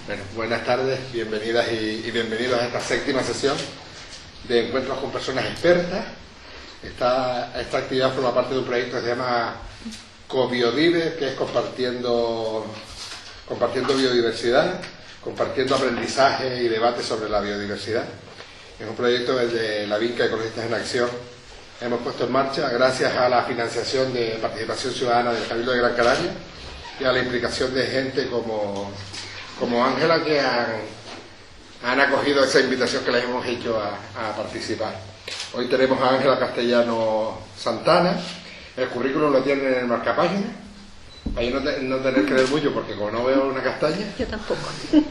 Bueno, buenas tardes, bienvenidas y bienvenidos a esta séptima sesión de encuentros con personas expertas. Esta actividad forma parte de un proyecto que se llama CoBioDive, que es compartiendo biodiversidad, compartiendo aprendizaje y debate sobre la biodiversidad. Es un proyecto desde la Vinca Ecologistas en Acción hemos puesto en marcha gracias a la financiación de participación ciudadana del Cabildo de Gran Canaria y a la implicación de gente como Ángela, que han acogido esa invitación que les hemos hecho a participar. Hoy tenemos a Ángela Castellano Santana. El currículum lo tienen en el marcapágina. Ahí no tenéis que leer mucho porque como no veo una castaña. Yo tampoco.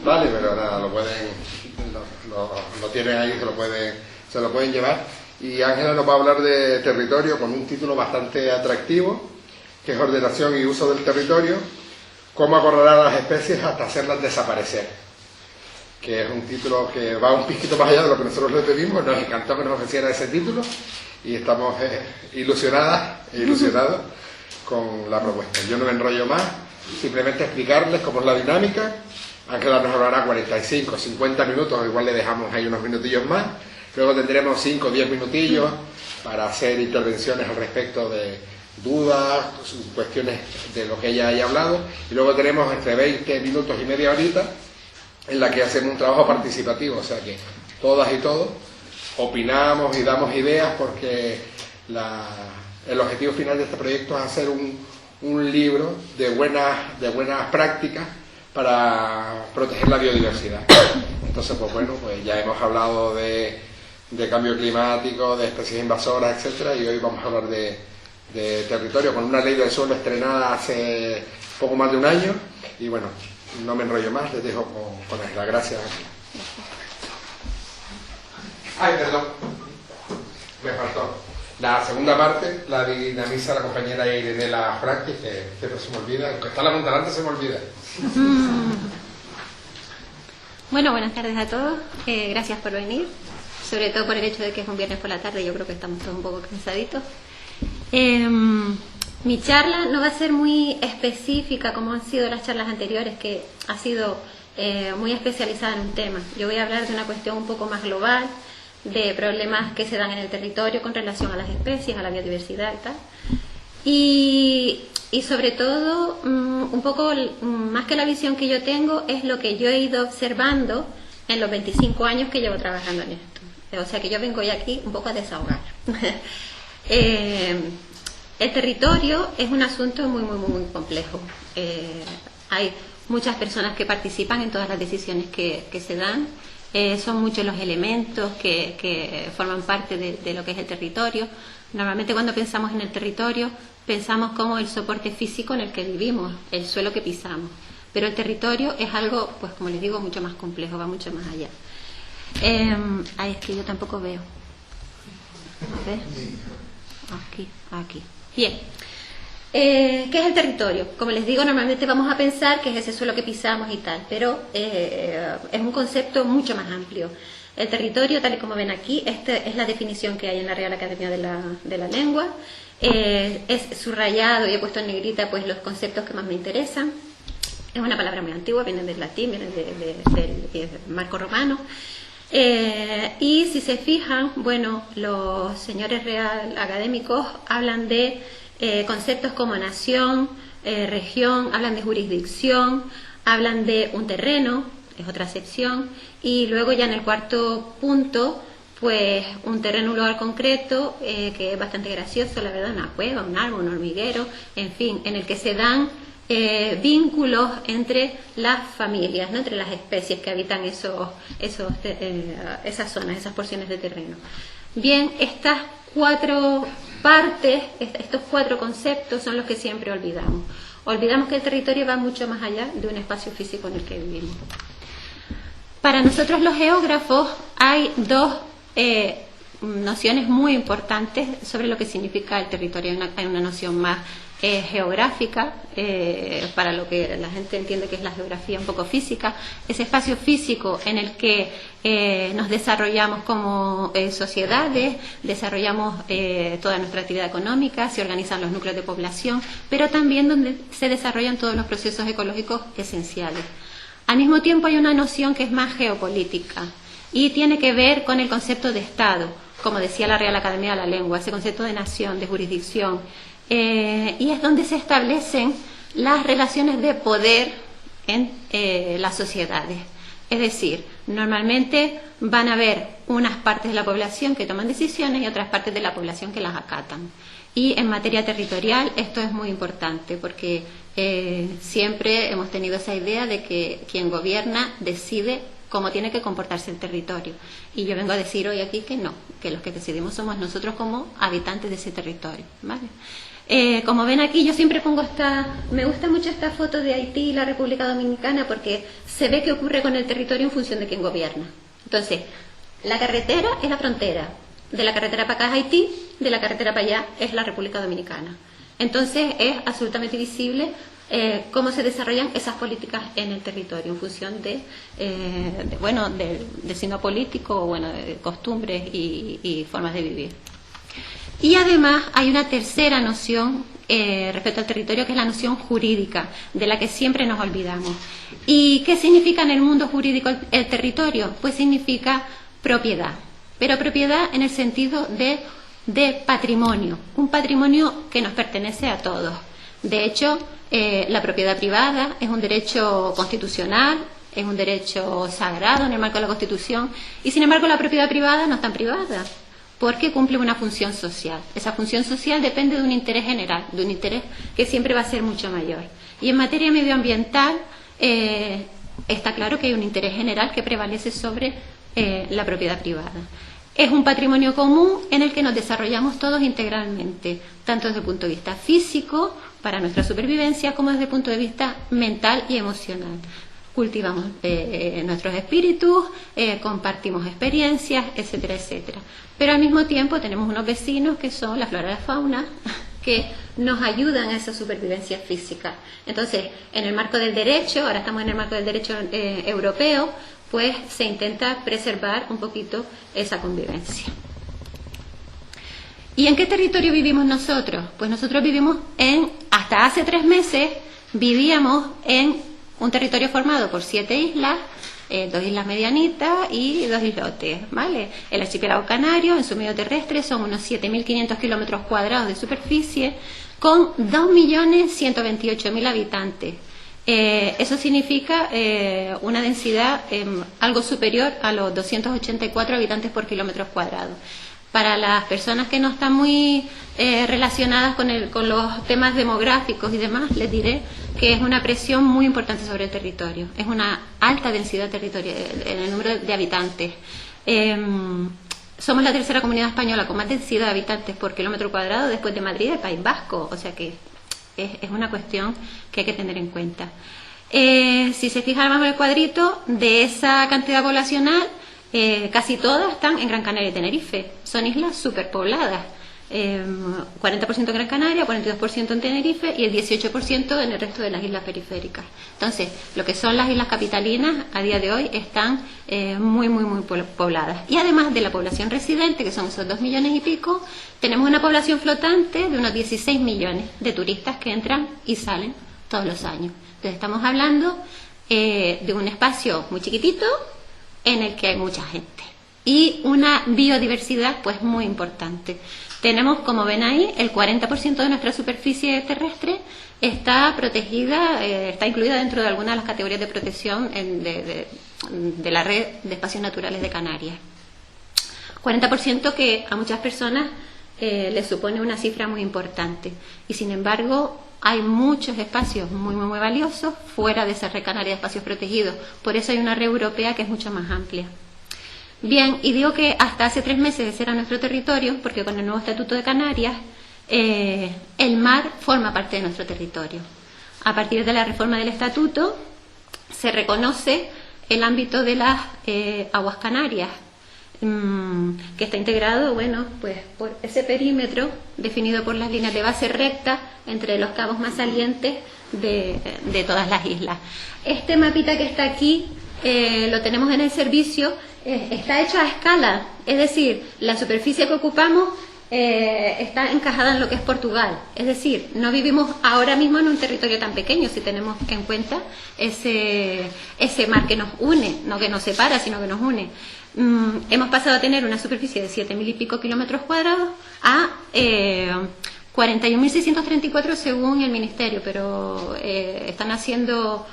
Vale, pero nada, lo tienen ahí, se lo pueden llevar. Y Ángela nos va a hablar de territorio con un título bastante atractivo, que es Ordenación y Uso del Territorio, cómo acorralar a las especies hasta hacerlas desaparecer, que es un título que va un poquito más allá de lo que nosotros le pedimos. Nos encantó que nos ofreciera ese título y estamos ilusionadas e ilusionados con la propuesta. Yo no me enrollo más, simplemente explicarles cómo es la dinámica. Ángela nos hablará 45, 50 minutos, igual le dejamos ahí unos minutillos más. Luego tendremos 5 o 10 minutillos para hacer intervenciones al respecto de dudas, cuestiones de lo que ella haya hablado, y luego tenemos entre 20 minutos y media horita en la que hacemos un trabajo participativo, o sea que todas y todos opinamos y damos ideas, porque el objetivo final de este proyecto es hacer un libro de buenas prácticas para proteger la biodiversidad. Entonces, pues bueno, pues ya hemos hablado de cambio climático, de especies invasoras, etcétera, y hoy vamos a hablar de territorio, con una ley del suelo estrenada hace poco más de un año. Y bueno, no me enrollo más, les dejo con Ángela. Gracias. Ay, perdón, me faltó. La segunda parte la dinamiza la compañera Irenela Franqui, que siempre se me olvida, aunque está la monta delante se me olvida. Bueno, buenas tardes a todos, gracias por venir, sobre todo por el hecho de que es un viernes por la tarde. Yo creo que estamos todos un poco cansaditos. Mi charla no va a ser muy específica como han sido las charlas anteriores, que ha sido muy especializada en un tema. Yo voy a hablar de una cuestión un poco más global, de problemas que se dan en el territorio con relación a las especies, a la biodiversidad y tal. Y sobre todo, un poco más que la visión que yo tengo, es lo que yo he ido observando en los 25 años que llevo trabajando en esto. O sea que yo vengo hoy aquí un poco a desahogar. El territorio es un asunto muy complejo. Hay muchas personas que participan en todas las decisiones que se dan. Son muchos los elementos que forman parte de lo que es el territorio. Normalmente cuando pensamos en el territorio pensamos como el soporte físico en el que vivimos, el suelo que pisamos. Pero el territorio es algo, pues como les digo, mucho más complejo, va mucho más allá. Es que yo tampoco veo. ¿Ves? Aquí. Bien. ¿Qué es el territorio? Como les digo, normalmente vamos a pensar que es ese suelo que pisamos y tal, pero es un concepto mucho más amplio. El territorio, tal y como ven aquí, esta es la definición que hay en la Real Academia de la Lengua. Es subrayado y he puesto en negrita pues los conceptos que más me interesan. Es una palabra muy antigua, viene del latín, viene del marco romano. Y si se fijan, bueno, los señores real académicos hablan de conceptos como nación, región, hablan de jurisdicción, hablan de un terreno, es otra acepción, y luego ya en el cuarto punto, pues un terreno, un lugar concreto, que es bastante gracioso, la verdad, una cueva, un árbol, un hormiguero, en fin, en el que se dan vínculos entre las familias, ¿no? Entre las especies que habitan esas zonas, esas porciones de terreno. Bien, estas 4 partes, estos 4 conceptos son los que siempre olvidamos. Olvidamos que el territorio va mucho más allá de un espacio físico en el que vivimos. Para nosotros los geógrafos hay 2 nociones muy importantes sobre lo que significa el territorio. Hay una noción más geográfica, para lo que la gente entiende que es la geografía un poco física, ese espacio físico en el que nos desarrollamos como sociedades, desarrollamos toda nuestra actividad económica, se organizan los núcleos de población, pero también donde se desarrollan todos los procesos ecológicos esenciales. Al mismo tiempo hay una noción que es más geopolítica y tiene que ver con el concepto de Estado, como decía la Real Academia de la Lengua, ese concepto de nación, de jurisdicción, y es donde se establecen las relaciones de poder en las sociedades. Es decir, normalmente van a haber unas partes de la población que toman decisiones y otras partes de la población que las acatan. Y en materia territorial esto es muy importante porque siempre hemos tenido esa idea de que quien gobierna decide cómo tiene que comportarse el territorio. Y yo vengo a decir hoy aquí que no, que los que decidimos somos nosotros como habitantes de ese territorio, ¿vale? Como ven aquí, yo siempre pongo me gusta mucho esta foto de Haití y la República Dominicana porque se ve qué ocurre con el territorio en función de quién gobierna. Entonces, la carretera es la frontera, de la carretera para acá es Haití, de la carretera para allá es la República Dominicana. Entonces, es absolutamente visible cómo se desarrollan esas políticas en el territorio en función de signo político, bueno, de costumbres y formas de vivir. Y además hay una tercera noción respecto al territorio, que es la noción jurídica, de la que siempre nos olvidamos. ¿Y qué significa en el mundo jurídico el territorio? Pues significa propiedad, pero propiedad en el sentido de patrimonio, un patrimonio que nos pertenece a todos. De hecho, la propiedad privada es un derecho constitucional, es un derecho sagrado en el marco de la Constitución, y sin embargo la propiedad privada no es tan privada, porque cumple una función social. Esa función social depende de un interés general, de un interés que siempre va a ser mucho mayor. Y en materia medioambiental está claro que hay un interés general que prevalece sobre la propiedad privada. Es un patrimonio común en el que nos desarrollamos todos integralmente, tanto desde el punto de vista físico, para nuestra supervivencia, como desde el punto de vista mental y emocional. Cultivamos nuestros espíritus, compartimos experiencias, etcétera, etcétera. Pero al mismo tiempo tenemos unos vecinos que son la flora y la fauna, que nos ayudan a esa supervivencia física. Entonces, en el marco del derecho, ahora estamos en el marco del derecho europeo, pues se intenta preservar un poquito esa convivencia. ¿Y en qué territorio vivimos nosotros? Pues nosotros vivimos hasta hace 3 meses, vivíamos en un territorio formado por 7 islas, 2 islas medianitas y 2 islotes, ¿vale? El archipiélago canario, en su medio terrestre, son unos 7.500 kilómetros cuadrados de superficie, con 2.128.000 habitantes. Eso significa una densidad algo superior a los 284 habitantes por kilómetro cuadrado. Para las personas que no están muy relacionadas con los temas demográficos y demás, les diré que es una presión muy importante sobre el territorio. Es una alta densidad territorial en el número de habitantes. Somos la tercera comunidad española con más densidad de habitantes por kilómetro cuadrado después de Madrid y el País Vasco. O sea que es una cuestión que hay que tener en cuenta. Si se fijan bajo el cuadrito, de esa cantidad poblacional, casi todas están en Gran Canaria y Tenerife. Son islas superpobladas. 40% en Gran Canaria, 42% en Tenerife y el 18% en el resto de las islas periféricas. Entonces, lo que son las islas capitalinas a día de hoy están muy pobladas. Y además de la población residente, que son esos 2 millones y pico, tenemos una población flotante de unos 16 millones de turistas que entran y salen todos los años. Entonces, estamos hablando de un espacio muy chiquitito en el que hay mucha gente y una biodiversidad pues muy importante. Tenemos, como ven ahí, el 40% de nuestra superficie terrestre está protegida, está incluida dentro de algunas de las categorías de protección de la red de espacios naturales de Canarias. 40% que a muchas personas les supone una cifra muy importante. Y sin embargo, hay muchos espacios muy valiosos fuera de esa red canaria de espacios protegidos. Por eso hay una red europea que es mucho más amplia. Bien, y digo que hasta hace 3 meses ese era nuestro territorio, porque con el nuevo Estatuto de Canarias, el mar forma parte de nuestro territorio. A partir de la reforma del Estatuto, se reconoce el ámbito de las aguas canarias, que está integrado, bueno, pues por ese perímetro definido por las líneas de base recta entre los cabos más salientes de todas las islas. Este mapita que está aquí lo tenemos en el servicio, está hecho a escala, es decir, la superficie que ocupamos está encajada en lo que es Portugal. Es decir, no vivimos ahora mismo en un territorio tan pequeño si tenemos en cuenta ese mar que nos une, no que nos separa, sino que nos une. Hemos pasado a tener una superficie de 7.000 y pico kilómetros cuadrados a 41.634 según el Ministerio, pero están haciendo...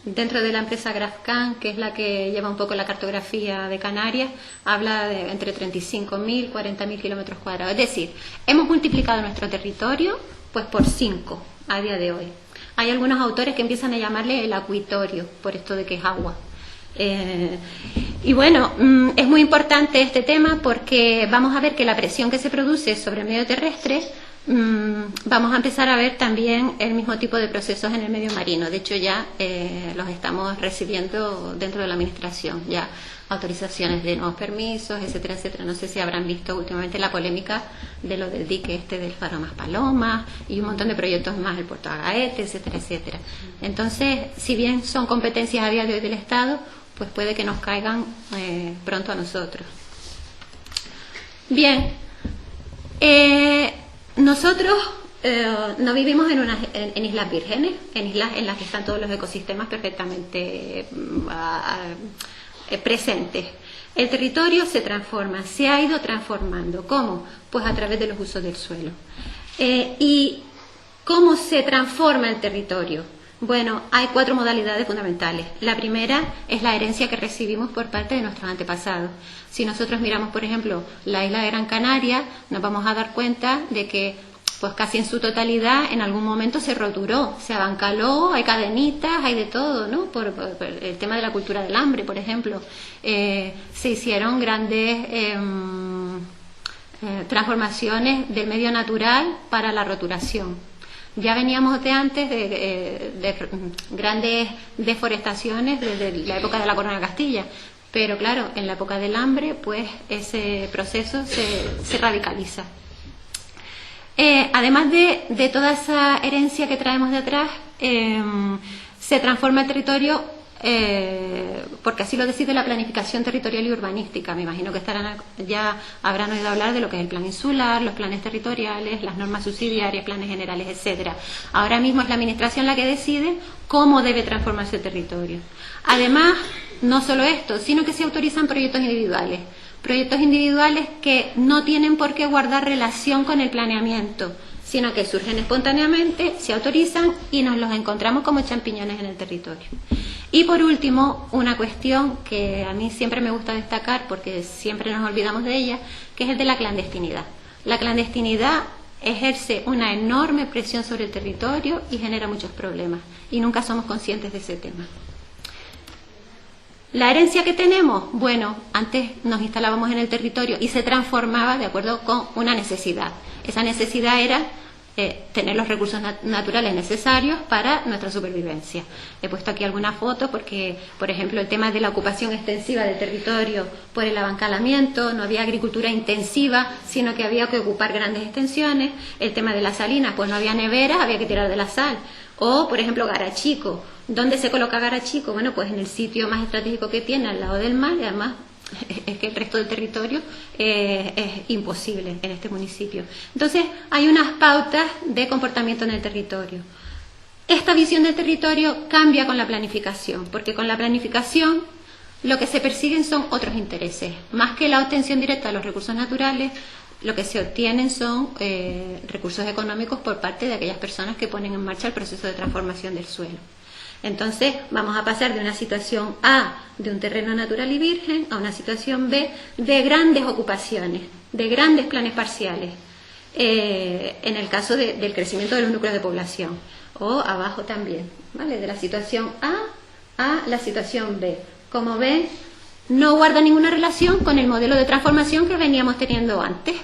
dentro de la empresa Grafcan, que es la que lleva un poco la cartografía de Canarias, habla de entre 35.000 y 40.000 kilómetros cuadrados. Es decir, hemos multiplicado nuestro territorio pues por 5 a día de hoy. Hay algunos autores que empiezan a llamarle el acuitorio, por esto de que es agua. Y bueno, es muy importante este tema porque vamos a ver que la presión que se produce sobre el medio terrestre, vamos a empezar a ver también el mismo tipo de procesos en el medio marino. De hecho ya los estamos recibiendo dentro de la administración, ya autorizaciones de nuevos permisos, etcétera, etcétera. No sé si habrán visto últimamente la polémica de lo del dique del Faro Más Palomas y un montón de proyectos más, el puerto de Agaete, etcétera, etcétera. Entonces, si bien son competencias a día de hoy del Estado, pues puede que nos caigan pronto a nosotros. Bien, nosotros no vivimos en islas vírgenes, en islas en las que están todos los ecosistemas perfectamente presentes. El territorio se transforma, se ha ido transformando. ¿Cómo? Pues a través de los usos del suelo. ¿Y cómo se transforma el territorio? Bueno, hay 4 modalidades fundamentales. La primera es la herencia que recibimos por parte de nuestros antepasados. Si nosotros miramos, por ejemplo, la isla de Gran Canaria, nos vamos a dar cuenta de que pues casi en su totalidad en algún momento se roturó, se abancaló, hay cadenitas, hay de todo, ¿no? Por el tema de la cultura del hambre, por ejemplo. Se hicieron grandes transformaciones del medio natural para la roturación. Ya veníamos de antes de grandes deforestaciones desde la época de la Corona de Castilla, pero claro, en la época del hambre, pues ese proceso se radicaliza. Además de toda esa herencia que traemos de atrás, se transforma el territorio porque así lo decide la planificación territorial y urbanística. Me imagino que ya habrán oído hablar de lo que es el plan insular, los planes territoriales, las normas subsidiarias, planes generales, etcétera. Ahora mismo es la administración la que decide cómo debe transformarse el territorio. Además, no solo esto, sino que se autorizan proyectos individuales que no tienen por qué guardar relación con el planeamiento, sino que surgen espontáneamente, se autorizan y nos los encontramos como champiñones en el territorio. Y por último, una cuestión que a mí siempre me gusta destacar porque siempre nos olvidamos de ella, que es el de la clandestinidad. La clandestinidad ejerce una enorme presión sobre el territorio y genera muchos problemas, y nunca somos conscientes de ese tema. La herencia que tenemos, bueno, antes nos instalábamos en el territorio y se transformaba de acuerdo con una necesidad. Esa necesidad era tener los recursos naturales necesarios para nuestra supervivencia. He puesto aquí algunas fotos porque, por ejemplo, el tema de la ocupación extensiva del territorio por el abancalamiento, no había agricultura intensiva, sino que había que ocupar grandes extensiones. El tema de las salinas, pues no había neveras, había que tirar de la sal. O, por ejemplo, Garachico. ¿Dónde se coloca Garachico? Bueno, pues en el sitio más estratégico que tiene, al lado del mar, y además es que el resto del territorio es imposible en este municipio. Entonces, hay unas pautas de comportamiento en el territorio. Esta visión del territorio cambia con la planificación, porque con la planificación lo que se persiguen son otros intereses. Más que la obtención directa de los recursos naturales, lo que se obtienen son recursos económicos por parte de aquellas personas que ponen en marcha el proceso de transformación del suelo. Entonces vamos a pasar de una situación A, de un terreno natural y virgen, a una situación B, de grandes ocupaciones, de grandes planes parciales, en el caso del crecimiento de los núcleos de población, o abajo también, ¿vale? De la situación A la situación B. Como ven, no guarda ninguna relación con el modelo de transformación que veníamos teniendo antes,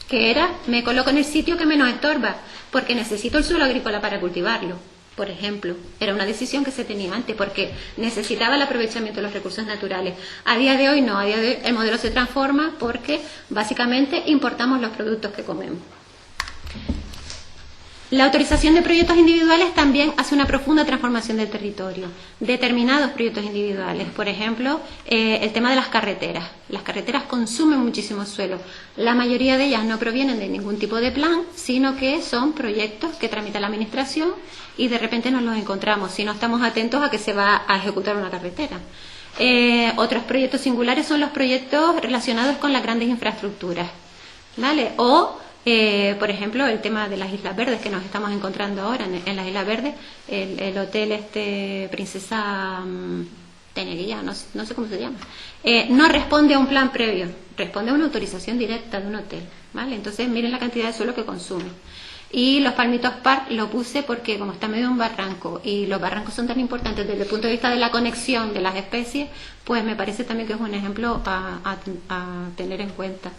que era, me coloco en el sitio que menos estorba, porque necesito el suelo agrícola para cultivarlo. Por ejemplo, era una decisión que se tenía antes porque necesitaba el aprovechamiento de los recursos naturales. A día de hoy no, a día de hoy el modelo se transforma porque básicamente importamos los productos que comemos. La autorización de proyectos individuales también hace una profunda transformación del territorio. Determinados proyectos individuales, por ejemplo, el tema de las carreteras. Las carreteras consumen muchísimo suelo. La mayoría de ellas no provienen de ningún tipo de plan, sino que son proyectos que tramita la administración y de repente nos los encontramos si no estamos atentos a que se va a ejecutar una carretera. Otros proyectos singulares son los proyectos relacionados con las grandes infraestructuras, ¿vale? O por ejemplo, el tema de las Islas Verdes que nos estamos encontrando ahora en las Islas Verdes, el hotel Princesa Tenería, no sé cómo se llama, no responde a un plan previo, responde a una autorización directa de un hotel, ¿vale? Entonces miren la cantidad de suelo que consume. Y los Palmitos Park lo puse porque como está medio en un barranco y los barrancos son tan importantes desde el punto de vista de la conexión de las especies, pues me parece también que es un ejemplo a tener en cuenta.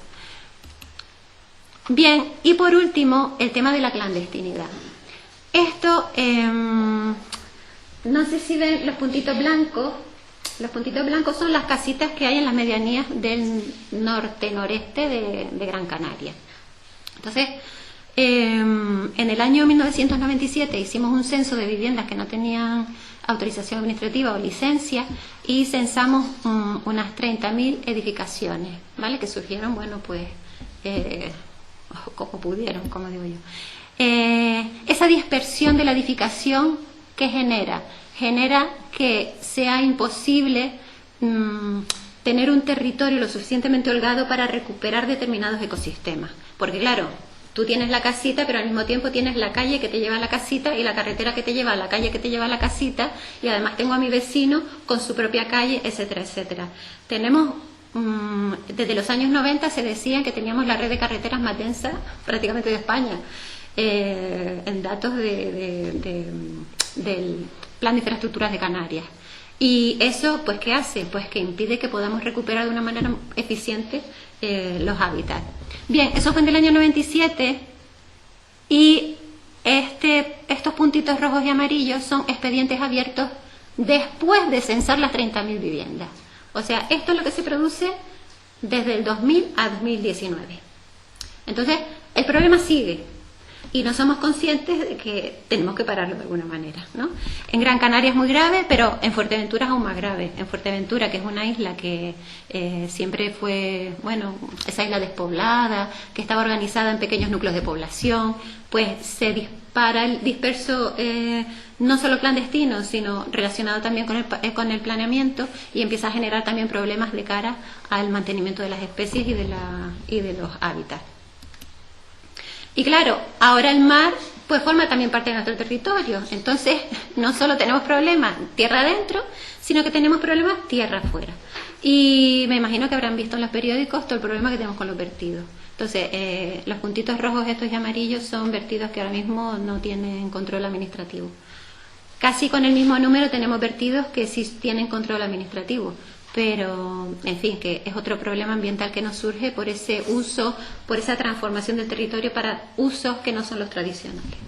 Bien, y por último, el tema de la clandestinidad. Esto, no sé si ven los puntitos blancos. Los puntitos blancos son las casitas que hay en las medianías del norte-noreste de Gran Canaria. Entonces, en el año 1997 hicimos un censo de viviendas que no tenían autorización administrativa o licencia y censamos unas 30.000 edificaciones, ¿vale? Que surgieron, bueno, pues como pudieron, como digo yo. Esa dispersión de la edificación, ¿qué genera? Genera que sea imposible tener un territorio lo suficientemente holgado para recuperar determinados ecosistemas. Porque claro, tú tienes la casita, pero al mismo tiempo tienes la calle que te lleva a la casita y la carretera que te lleva a la calle que te lleva a la casita, y además tengo a mi vecino con su propia calle, etcétera, etcétera. Tenemos desde los años 90 se decía que teníamos la red de carreteras más densa prácticamente de España, en datos del Plan de Infraestructuras de Canarias. Y eso, pues, ¿qué hace? Pues que impide que podamos recuperar de una manera eficiente los hábitats. Bien, eso fue en el año 97 y estos puntitos rojos y amarillos son expedientes abiertos después de censar las 30.000 viviendas. O sea, esto es lo que se produce desde el 2000 a 2019. Entonces, el problema sigue y no somos conscientes de que tenemos que pararlo de alguna manera, ¿no? En Gran Canaria es muy grave, pero en Fuerteventura es aún más grave. En Fuerteventura, que es una isla que siempre fue, bueno, esa isla despoblada, que estaba organizada en pequeños núcleos de población, pues se dispara el disperso, no solo clandestino, sino relacionado también con el planeamiento, y empieza a generar también problemas de cara al mantenimiento de las especies y de los hábitats. Y claro, ahora el mar pues forma también parte de nuestro territorio. Entonces, no solo tenemos problemas tierra adentro, sino que tenemos problemas tierra afuera. Y me imagino que habrán visto en los periódicos todo el problema que tenemos con los vertidos. Entonces, los puntitos rojos estos y amarillos son vertidos que ahora mismo no tienen control administrativo. Casi con el mismo número tenemos vertidos que sí tienen control administrativo. Pero, en fin, que es otro problema ambiental que nos surge por ese uso, por esa transformación del territorio para usos que no son los tradicionales.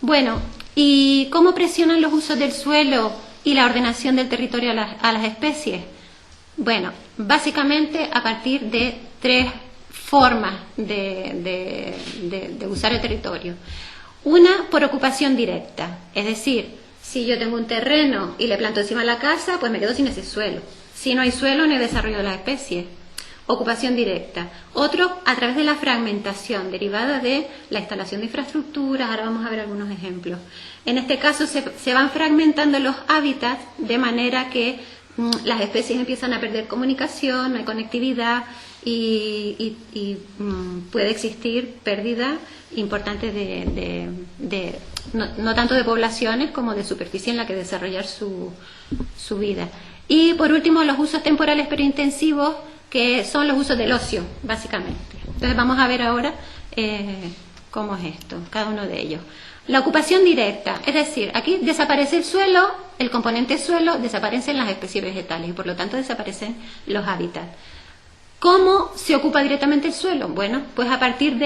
Bueno, ¿y cómo presionan los usos del suelo y la ordenación del territorio a las especies? Bueno, básicamente a partir de tres formas de usar el territorio. Una, por ocupación directa, es decir, si yo tengo un terreno y le planto encima la casa, pues me quedo sin ese suelo. Si no hay suelo, no hay desarrollo de las especies. Ocupación directa. Otro, a través de la fragmentación, derivada de la instalación de infraestructuras. Ahora vamos a ver algunos ejemplos. En este caso, se van fragmentando los hábitats de manera que las especies empiezan a perder comunicación, no hay conectividad y puede existir pérdida importante no tanto de poblaciones como de superficie en la que desarrollar su vida. Y por último, los usos temporales pero intensivos, que son los usos del ocio, básicamente. Entonces vamos a ver ahora cómo es esto, cada uno de ellos. La ocupación directa, es decir, aquí desaparece el suelo, el componente suelo, desaparecen las especies vegetales y por lo tanto desaparecen los hábitats. ¿Cómo se ocupa directamente el suelo? Bueno, pues a partir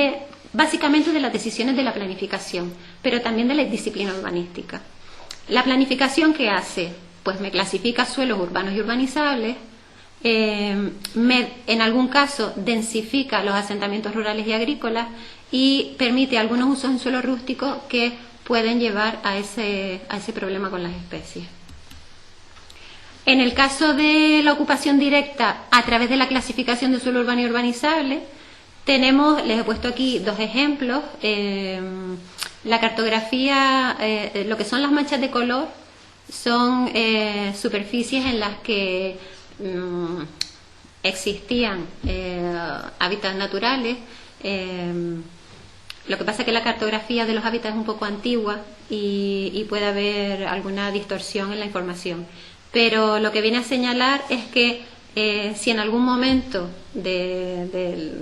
básicamente de las decisiones de la planificación, pero también de la disciplina urbanística. La planificación, ¿qué hace? Pues me clasifica suelos urbanos y urbanizables, en algún caso densifica los asentamientos rurales y agrícolas y permite algunos usos en suelo rústico que pueden llevar a ese problema con las especies. En el caso de la ocupación directa a través de la clasificación de suelo urbano y urbanizable, les he puesto aquí dos ejemplos. La cartografía, lo que son las manchas de color, son superficies en las que existían hábitats naturales. Lo que pasa es que la cartografía de los hábitats es un poco antigua y puede haber alguna distorsión en la información. Pero lo que viene a señalar es que si en algún momento de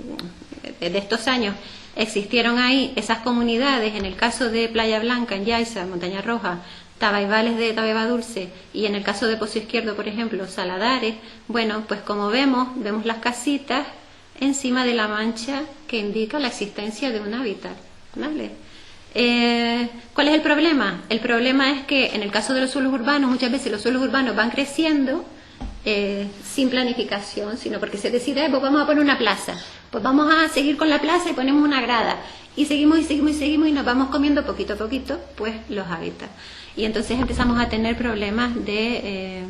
estos años existieron ahí esas comunidades, en el caso de Playa Blanca, en Yaiza, Montaña Roja, Tabaibales de Tabaiba Dulce, y en el caso de Pozo Izquierdo, por ejemplo, Saladares, bueno, pues como vemos las casitas encima de la mancha que indica la existencia de un hábitat, ¿vale? ¿Cuál es el problema? El problema es que en el caso de los suelos urbanos, muchas veces los suelos urbanos van creciendo sin planificación, sino porque se decide, pues vamos a poner una plaza, pues vamos a seguir con la plaza y ponemos una grada, y seguimos y nos vamos comiendo poquito a poquito pues los hábitats. Y entonces empezamos a tener problemas de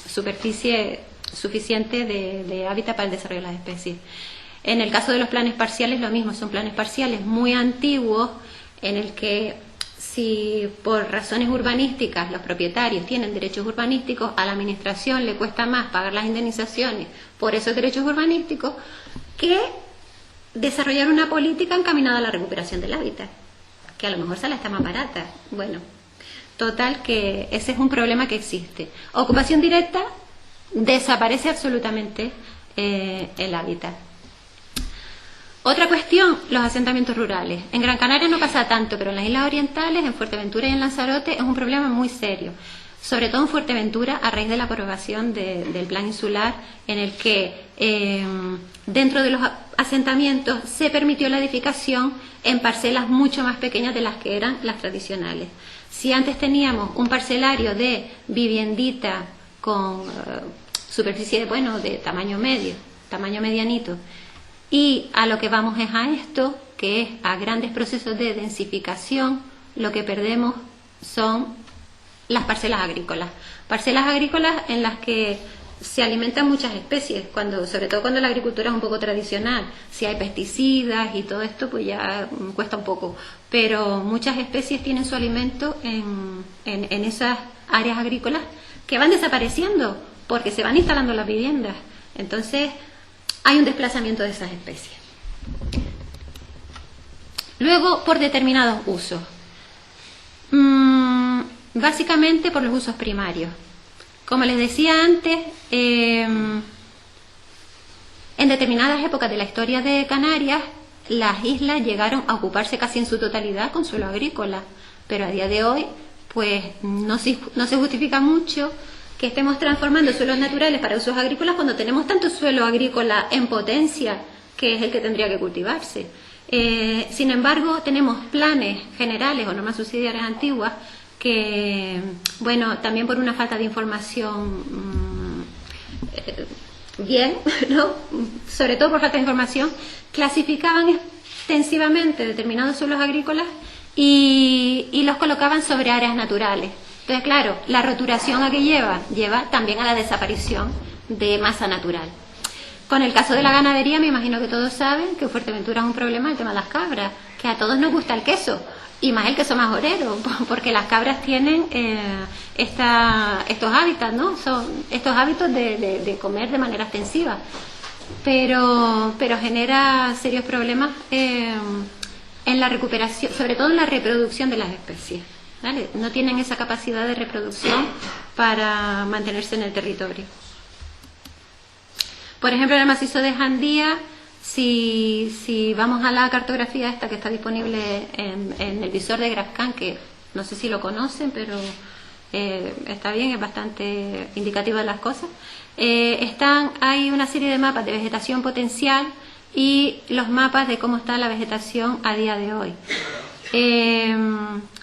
superficie suficiente de hábitat para el desarrollo de las especies. En el caso de los planes parciales, lo mismo, son planes parciales muy antiguos, en el que si por razones urbanísticas los propietarios tienen derechos urbanísticos, a la administración le cuesta más pagar las indemnizaciones por esos derechos urbanísticos que desarrollar una política encaminada a la recuperación del hábitat, que a lo mejor sale hasta más barata. Bueno, total que ese es un problema que existe. Ocupación directa, desaparece absolutamente el hábitat. Otra cuestión, los asentamientos rurales. En Gran Canaria no pasa tanto, pero en las islas orientales, en Fuerteventura y en Lanzarote, es un problema muy serio. Sobre todo en Fuerteventura, a raíz de la aprobación del plan insular, en el que dentro de los asentamientos se permitió la edificación en parcelas mucho más pequeñas de las que eran las tradicionales. Si antes teníamos un parcelario de viviendita con superficie de tamaño medio, tamaño medianito, y a lo que vamos es a esto, que es a grandes procesos de densificación, lo que perdemos son las parcelas agrícolas. Parcelas agrícolas en las que se alimentan muchas especies, sobre todo cuando la agricultura es un poco tradicional. Si hay pesticidas y todo esto, pues ya cuesta un poco. Pero muchas especies tienen su alimento en esas áreas agrícolas que van desapareciendo porque se van instalando las viviendas. Entonces, hay un desplazamiento de esas especies. Luego, por determinados usos. Básicamente por los usos primarios. Como les decía antes, en determinadas épocas de la historia de Canarias, las islas llegaron a ocuparse casi en su totalidad con suelo agrícola, pero a día de hoy pues no se justifica mucho que estemos transformando suelos naturales para usos agrícolas cuando tenemos tanto suelo agrícola en potencia, que es el que tendría que cultivarse. Sin embargo, tenemos planes generales o normas subsidiarias antiguas que, bueno, también por una falta de información ¿no? Sobre todo por falta de información, clasificaban extensivamente determinados suelos agrícolas y los colocaban sobre áreas naturales. Entonces, claro, la roturación a que lleva también a la desaparición de masa natural. Con el caso de la ganadería, me imagino que todos saben que en Fuerteventura es un problema el tema de las cabras, que a todos nos gusta el queso, y más el queso majorero, porque las cabras tienen estos hábitats, ¿no? Son estos hábitos de comer de manera extensiva, pero genera serios problemas en la recuperación, sobre todo en la reproducción de las especies, ¿vale? No tienen esa capacidad de reproducción para mantenerse en el territorio. Por ejemplo, en el macizo de Jandía, si vamos a la cartografía esta que está disponible en el visor de GraphCAN, que no sé si lo conocen, pero está bien, es bastante indicativo de las cosas, hay una serie de mapas de vegetación potencial y los mapas de cómo está la vegetación a día de hoy.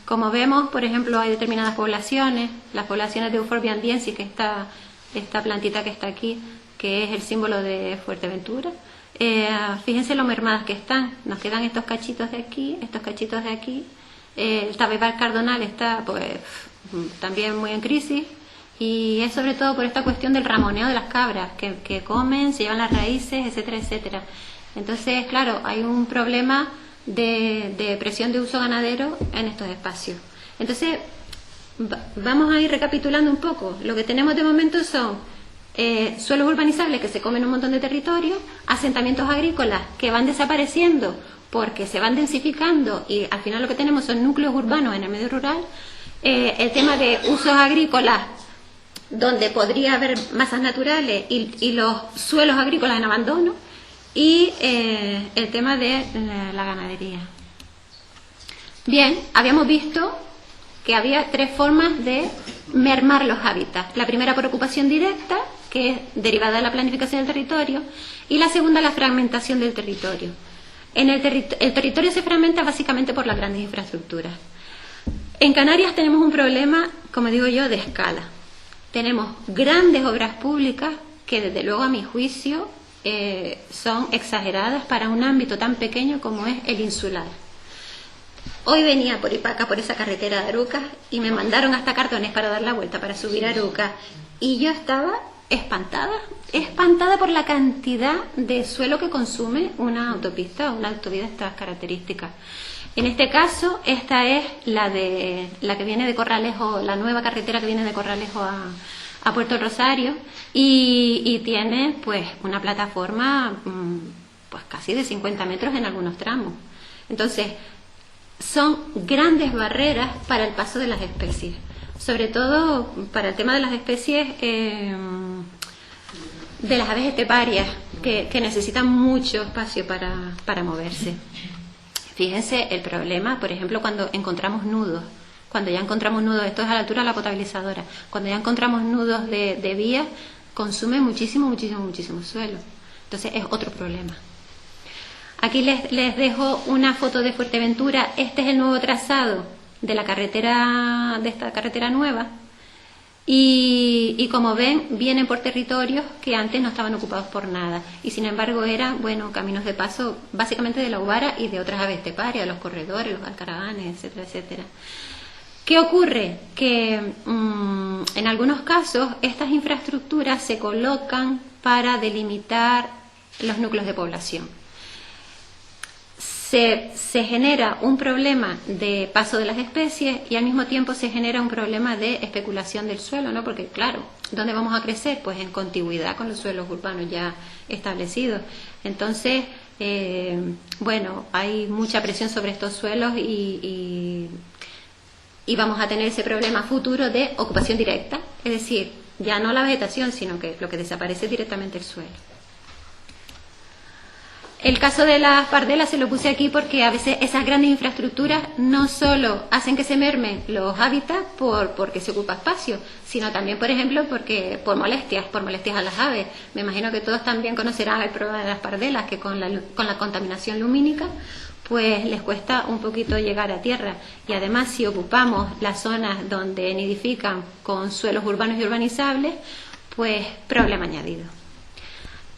Como vemos, por ejemplo, hay determinadas poblaciones, las poblaciones de Euphorbia andiensis, que esta plantita que está aquí, que es el símbolo de Fuerteventura, fíjense lo mermadas que están. Nos quedan estos cachitos de aquí, estos cachitos de aquí. El Tabeibal cardonal está pues también muy en crisis, y es sobre todo por esta cuestión del ramoneo de las cabras que comen, se llevan las raíces, etcétera, etcétera. Entonces, claro, hay un problema de presión de uso ganadero en estos espacios. Entonces, vamos a ir recapitulando un poco. Lo que tenemos de momento son suelos urbanizables que se comen un montón de territorio, asentamientos agrícolas que van desapareciendo porque se van densificando, y al final lo que tenemos son núcleos urbanos en el medio rural. El tema de usos agrícolas donde podría haber masas naturales y los suelos agrícolas en abandono, y el tema de la ganadería. Bien, habíamos visto que había 3 formas de mermar los hábitats. La primera por ocupación directa, que es derivada de la planificación del territorio, y la segunda la fragmentación del territorio. El territorio se fragmenta básicamente por las grandes infraestructuras. En Canarias tenemos un problema, como digo yo, de escala. Tenemos grandes obras públicas que, desde luego, a mi juicio, son exageradas para un ámbito tan pequeño como es el insular. Hoy venía por Ipaca, por esa carretera de Arucas, y me mandaron hasta Cartones para dar la vuelta, para subir a Arucas, y yo estaba espantada por la cantidad de suelo que consume una autopista o una autovía de estas características. En este caso, esta es la que viene de Corralejo, la nueva carretera que viene de Corralejo a Puerto Rosario, y tiene pues una plataforma pues casi de 50 metros en algunos tramos. Entonces, son grandes barreras para el paso de las especies, sobre todo para el tema de las especies de las aves esteparias, que necesitan mucho espacio para moverse. Fíjense el problema, por ejemplo, cuando encontramos nudos. Cuando ya encontramos nudos, esto es a la altura de la potabilizadora, cuando ya encontramos nudos de vías, consume muchísimo suelo. Entonces es otro problema. Aquí les dejo una foto de Fuerteventura. Este es el nuevo trazado de esta carretera nueva. Y como ven, vienen por territorios que antes no estaban ocupados por nada. Y sin embargo eran, caminos de paso básicamente de la uvara y de otras aves esteparias, los corredores, los alcaraganes, etcétera, etcétera. ¿Qué ocurre? Que en algunos casos estas infraestructuras se colocan para delimitar los núcleos de población. Se genera un problema de paso de las especies, y al mismo tiempo se genera un problema de especulación del suelo, ¿no? Porque claro, ¿dónde vamos a crecer? Pues en contigüidad con los suelos urbanos ya establecidos. Entonces, hay mucha presión sobre estos suelos y vamos a tener ese problema futuro de ocupación directa, es decir, ya no la vegetación, sino que lo que desaparece es directamente el suelo. El caso de las pardelas se lo puse aquí porque a veces esas grandes infraestructuras no solo hacen que se mermen los hábitats porque se ocupa espacio, sino también, por ejemplo, por molestias a las aves. Me imagino que todos también conocerán el problema de las pardelas, que con la contaminación lumínica pues les cuesta un poquito llegar a tierra. Y además, si ocupamos las zonas donde nidifican con suelos urbanos y urbanizables, pues problema añadido.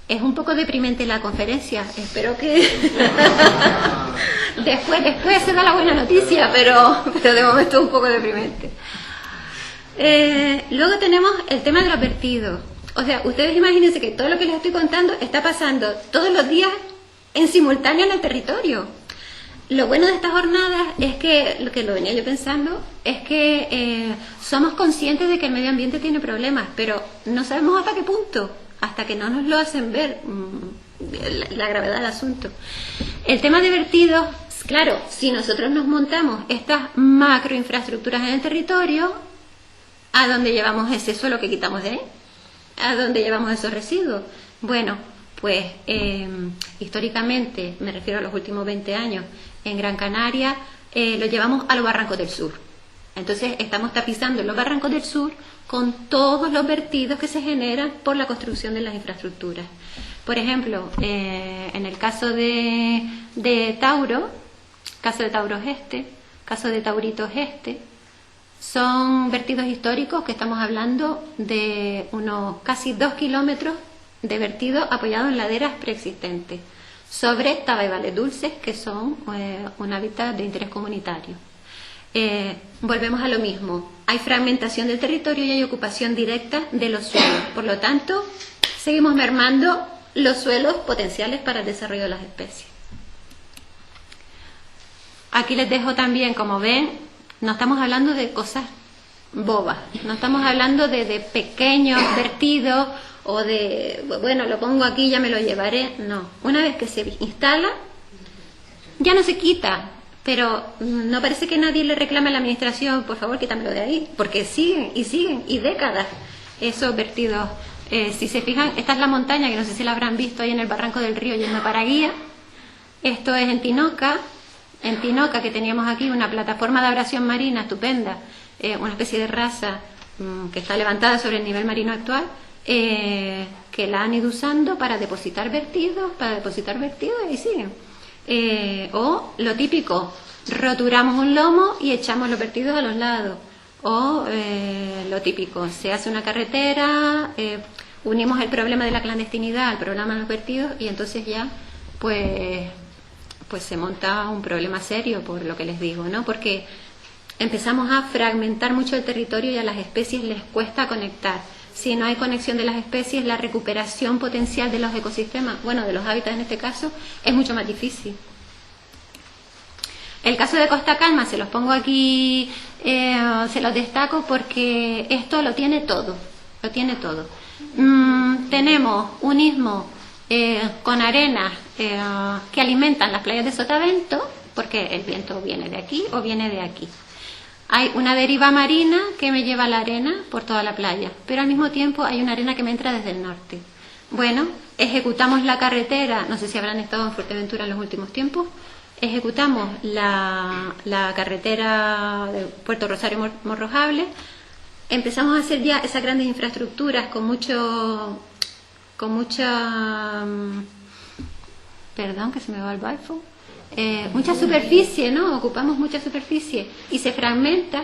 Es un poco deprimente la conferencia, espero que después se da la buena noticia, pero de momento es un poco deprimente. Luego tenemos el tema de los vertidos. O sea, ustedes imagínense que todo lo que les estoy contando está pasando todos los días en simultáneo en el territorio. Lo bueno de estas jornadas es que, lo que lo venía yo pensando, es que somos conscientes de que el medio ambiente tiene problemas, pero no sabemos hasta qué punto, hasta que no nos lo hacen ver la gravedad del asunto. El tema de vertidos, claro, si nosotros nos montamos estas macroinfraestructuras en el territorio, ¿a dónde llevamos ese suelo que quitamos de ahí? ¿A dónde llevamos esos residuos? Bueno, pues históricamente, me refiero a los últimos 20 años, en Gran Canaria lo llevamos a los barrancos del sur. Entonces estamos tapizando los barrancos del sur con todos los vertidos que se generan por la construcción de las infraestructuras. Por ejemplo, en el caso de Tauro, caso de Tauro Este, caso de Tauritos Este, son vertidos históricos que estamos hablando de unos casi 2 kilómetros de vertido apoyado en laderas preexistentes, sobre tabaibales dulces, que son un hábitat de interés comunitario. Volvemos a lo mismo, hay fragmentación del territorio y hay ocupación directa de los suelos, por lo tanto, seguimos mermando los suelos potenciales para el desarrollo de las especies. Aquí les dejo también, como ven, no estamos hablando de cosas bobas, no estamos hablando de pequeños vertidos o de, bueno, lo pongo aquí, ya me lo llevaré. No, una vez que se instala, ya no se quita, pero no parece que nadie le reclame a la administración, por favor, quítamelo de ahí, porque siguen, y décadas esos vertidos. Si se fijan, esta es la montaña, que no sé si la habrán visto ahí en el barranco del río yendo para Guía. Esto es en Tinoca, que teníamos aquí una plataforma de abrasión marina estupenda, una especie de raza que está levantada sobre el nivel marino actual, que la han ido usando para depositar vertidos, y siguen. O lo típico, roturamos un lomo y echamos los vertidos a los lados. O lo típico, se hace una carretera, unimos el problema de la clandestinidad al problema de los vertidos y entonces ya pues se monta un problema serio, por lo que les digo, ¿no? Porque empezamos a fragmentar mucho el territorio y a las especies les cuesta conectar. Si no hay conexión de las especies, la recuperación potencial de los ecosistemas, bueno, de los hábitats en este caso, es mucho más difícil. El caso de Costa Calma se los pongo aquí, se los destaco porque esto lo tiene todo, tenemos un istmo con arenas que alimentan las playas de Sotavento, porque el viento viene de aquí o viene de aquí. Hay una deriva marina que me lleva la arena por toda la playa, pero al mismo tiempo hay una arena que me entra desde el norte. Bueno, ejecutamos la carretera, no sé si habrán estado en Fuerteventura en los últimos tiempos, ejecutamos la carretera de Puerto Rosario Morrojable, empezamos a hacer ya esas grandes infraestructuras con mucha, perdón que se me va el iPhone, mucha superficie, ¿no? Ocupamos mucha superficie y se fragmenta,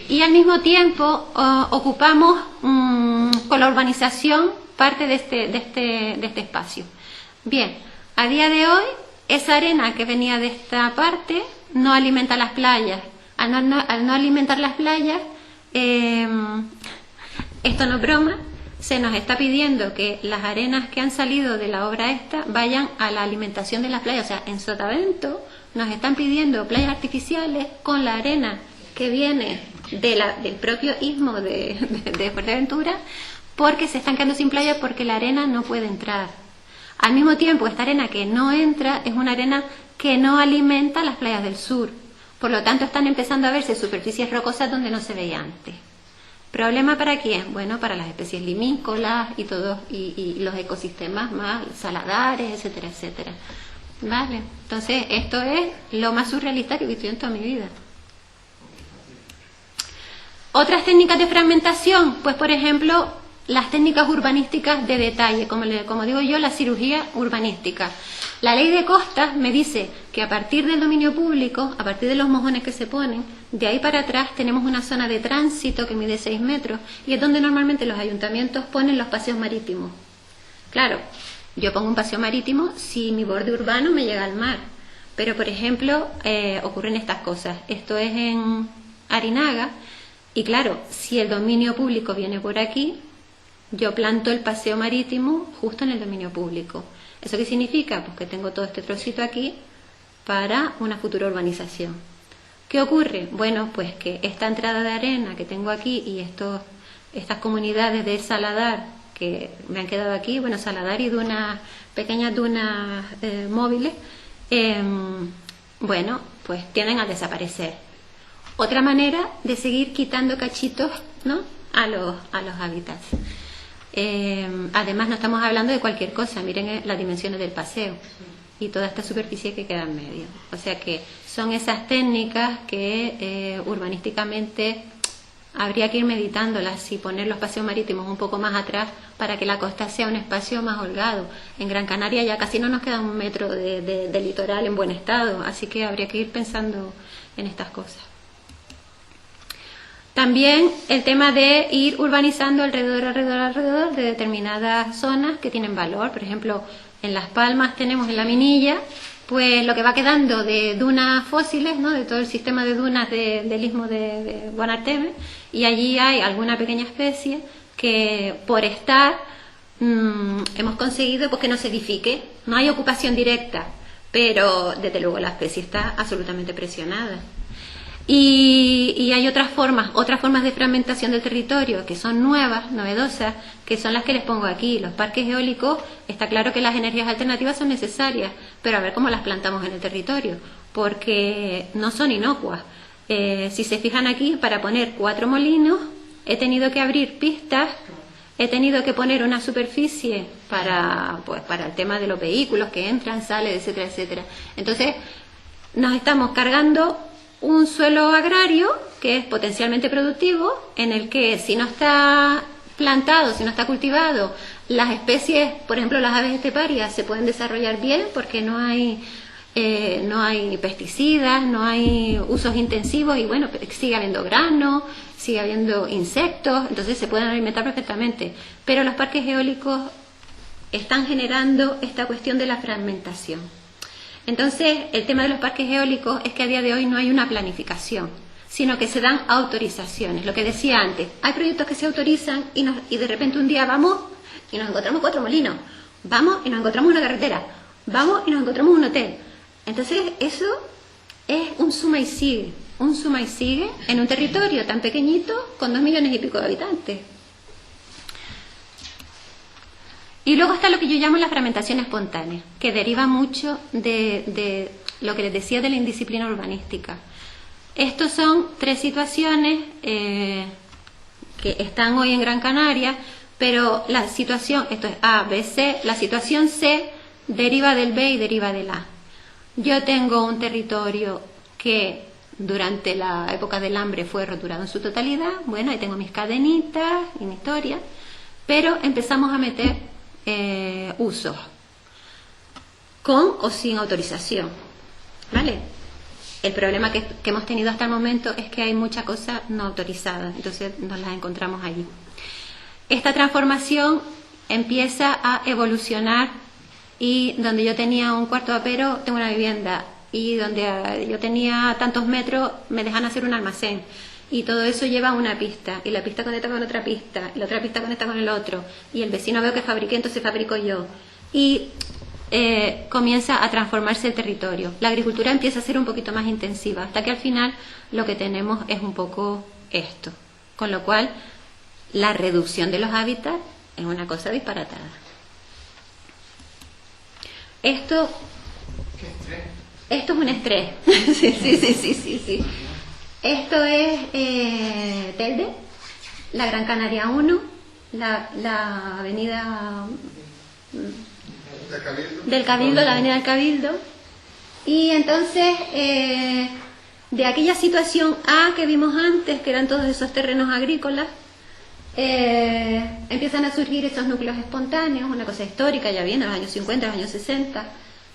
y al mismo tiempo ocupamos con la urbanización parte de este espacio. Bien, a día de hoy esa arena que venía de esta parte no alimenta las playas. Al no alimentar las playas, esto no es broma, se nos está pidiendo que las arenas que han salido de la obra esta vayan a la alimentación de las playas. O sea, en Sotavento nos están pidiendo playas artificiales con la arena que viene del propio istmo de Fuerteventura, porque se están quedando sin playa porque la arena no puede entrar. Al mismo tiempo, esta arena que no entra es una arena que no alimenta las playas del sur. Por lo tanto, están empezando a verse superficies rocosas donde no se veía antes. ¿Problema para quién? Bueno, para las especies limícolas y los ecosistemas más saladares, etcétera, etcétera. ¿Vale? Entonces, esto es lo más surrealista que he visto en toda mi vida. Otras técnicas de fragmentación, pues por ejemplo, las técnicas urbanísticas de detalle, como digo yo, la cirugía urbanística. La ley de costas me dice que a partir del dominio público, a partir de los mojones que se ponen, de ahí para atrás tenemos una zona de tránsito que mide 6 metros y es donde normalmente los ayuntamientos ponen los paseos marítimos. Claro, yo pongo un paseo marítimo si mi borde urbano me llega al mar, pero por ejemplo ocurren estas cosas. Esto es en Arinaga y claro, si el dominio público viene por aquí, yo planto el paseo marítimo justo en el dominio público. ¿Eso qué significa? Pues que tengo todo este trocito aquí para una futura urbanización. ¿Qué ocurre? Bueno, pues que esta entrada de arena que tengo aquí y estas comunidades de saladar que me han quedado aquí, bueno, saladar y dunas, pequeñas dunas móviles, bueno, pues tienden a desaparecer. Otra manera de seguir quitando cachitos, ¿no?, a los hábitats. Además no estamos hablando de cualquier cosa, miren las dimensiones del paseo y toda esta superficie que queda en medio. O sea que son esas técnicas que urbanísticamente habría que ir meditándolas y poner los paseos marítimos un poco más atrás para que la costa sea un espacio más holgado. En Gran Canaria ya casi no nos queda 1 metro de litoral en buen estado, así que habría que ir pensando en estas cosas. También el tema de ir urbanizando alrededor de determinadas zonas que tienen valor. Por ejemplo, en Las Palmas tenemos en La Minilla, pues lo que va quedando de dunas fósiles, ¿no? De todo el sistema de dunas del istmo de Guanarteme, y allí hay alguna pequeña especie que por estar hemos conseguido pues, que no se edifique. No hay ocupación directa, pero desde luego la especie está absolutamente presionada. Y hay otras formas de fragmentación del territorio que son nuevas, novedosas, que son las que les pongo aquí. Los parques eólicos, está claro que las energías alternativas son necesarias, pero a ver cómo las plantamos en el territorio, porque no son inocuas. Si se fijan aquí, para poner 4 molinos, he tenido que abrir pistas, he tenido que poner una superficie para el tema de los vehículos que entran, salen, etcétera, etcétera. Entonces, nos estamos cargando un suelo agrario que es potencialmente productivo, en el que si no está plantado, si no está cultivado, las especies, por ejemplo las aves esteparias, se pueden desarrollar bien porque no hay pesticidas, no hay usos intensivos y bueno, sigue habiendo grano, sigue habiendo insectos, entonces se pueden alimentar perfectamente. Pero los parques eólicos están generando esta cuestión de la fragmentación. Entonces, el tema de los parques eólicos es que a día de hoy no hay una planificación, sino que se dan autorizaciones. Lo que decía antes, hay proyectos que se autorizan y de repente un día vamos y nos encontramos 4 molinos, vamos y nos encontramos una carretera, vamos y nos encontramos un hotel. Entonces, eso es un suma y sigue en un territorio tan pequeñito con 2 millones y pico de habitantes. Y luego está lo que yo llamo la fragmentación espontánea, que deriva mucho de lo que les decía de la indisciplina urbanística. Estos son 3 situaciones que están hoy en Gran Canaria, pero la situación, esto es A, B, C, la situación C deriva del B y deriva del A. Yo tengo un territorio que durante la época del hambre fue roturado en su totalidad, bueno, ahí tengo mis cadenitas y mi historia, pero empezamos a meter usos con o sin autorización, ¿vale? El problema que hemos tenido hasta el momento es que hay muchas cosas no autorizadas, entonces nos las encontramos allí. Esta transformación empieza a evolucionar y donde yo tenía un cuarto de apero tengo una vivienda, y donde yo tenía tantos metros me dejan hacer un almacén. Y todo eso lleva a una pista, y la pista conecta con otra pista, y la otra pista conecta con el otro, y el vecino veo que fabriqué, entonces fabrico yo. Y comienza a transformarse el territorio. La agricultura empieza a ser un poquito más intensiva, hasta que al final lo que tenemos es un poco esto. Con lo cual, la reducción de los hábitats es una cosa disparatada. Esto es un estrés. sí. Esto es Telde, la Gran Canaria 1, la avenida del Cabildo, la avenida del Cabildo. Y entonces, de aquella situación A que vimos antes, que eran todos esos terrenos agrícolas, empiezan a surgir esos núcleos espontáneos, una cosa histórica, ya viene en los años 50, los años 60.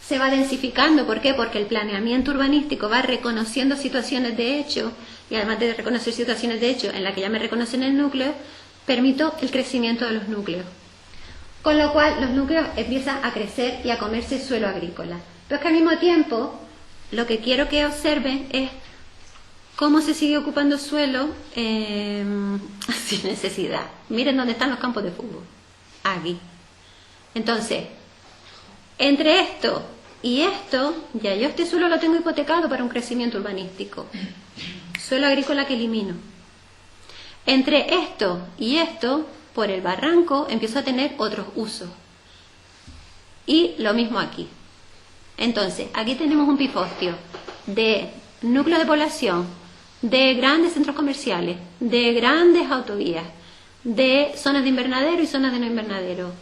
Se va densificando, ¿por qué? Porque el planeamiento urbanístico va reconociendo situaciones de hecho, y además de reconocer situaciones de hecho en las que ya me reconocen el núcleo, permito el crecimiento de los núcleos. Con lo cual los núcleos empiezan a crecer y a comerse suelo agrícola. Pero es que al mismo tiempo, lo que quiero que observen es cómo se sigue ocupando suelo sin necesidad. Miren dónde están los campos de fútbol. Aquí. Entonces, entre esto y esto, ya yo este suelo lo tengo hipotecado para un crecimiento urbanístico. Suelo agrícola que elimino. Entre esto y esto, por el barranco, empiezo a tener otros usos. Y lo mismo aquí. Entonces, aquí tenemos un pifostio de núcleo de población, de grandes centros comerciales, de grandes autovías, de zonas de invernadero y zonas de no invernadero.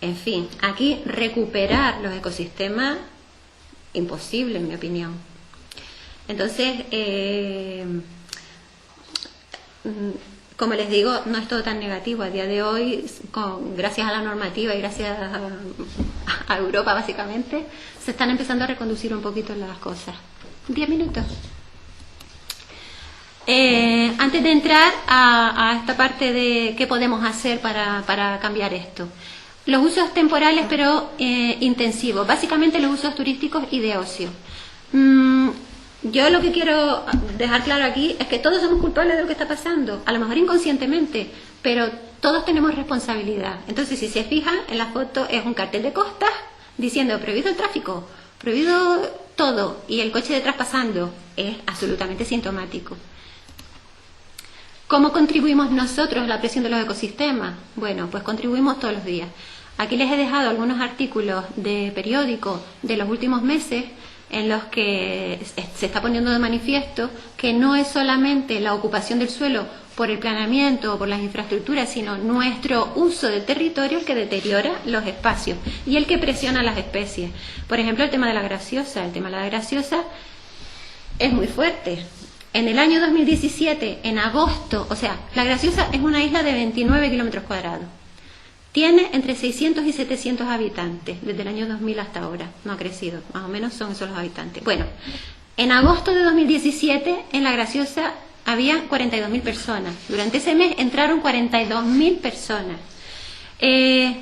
En fin, aquí recuperar los ecosistemas, imposible en mi opinión. Entonces, como les digo, no es todo tan negativo. A día de hoy, gracias a la normativa y gracias a Europa básicamente, se están empezando a reconducir un poquito las cosas. 10 minutos. Antes de entrar a esta parte de qué podemos hacer para cambiar esto. Los usos temporales pero intensivos, básicamente los usos turísticos y de ocio. Yo lo que quiero dejar claro aquí es que todos somos culpables de lo que está pasando, a lo mejor inconscientemente, pero todos tenemos responsabilidad. Entonces, si se fijan, en la foto es un cartel de costas diciendo prohibido el tráfico, prohibido todo, y el coche detrás pasando. Es absolutamente sintomático. ¿Cómo contribuimos nosotros a la presión de los ecosistemas? Bueno, pues contribuimos todos los días. Aquí les he dejado algunos artículos de periódico de los últimos meses en los que se está poniendo de manifiesto que no es solamente la ocupación del suelo por el planeamiento o por las infraestructuras, sino nuestro uso del territorio el que deteriora los espacios y el que presiona a las especies. Por ejemplo, el tema de la graciosa. El tema de la graciosa es muy fuerte. En el año 2017, en agosto, o sea, la graciosa es una isla de 29 kilómetros cuadrados. Tiene entre 600 y 700 habitantes desde el año 2000 hasta ahora. No ha crecido, más o menos son esos los habitantes. Bueno, en agosto de 2017 en La Graciosa había 42.000 personas. Durante ese mes entraron 42.000 personas.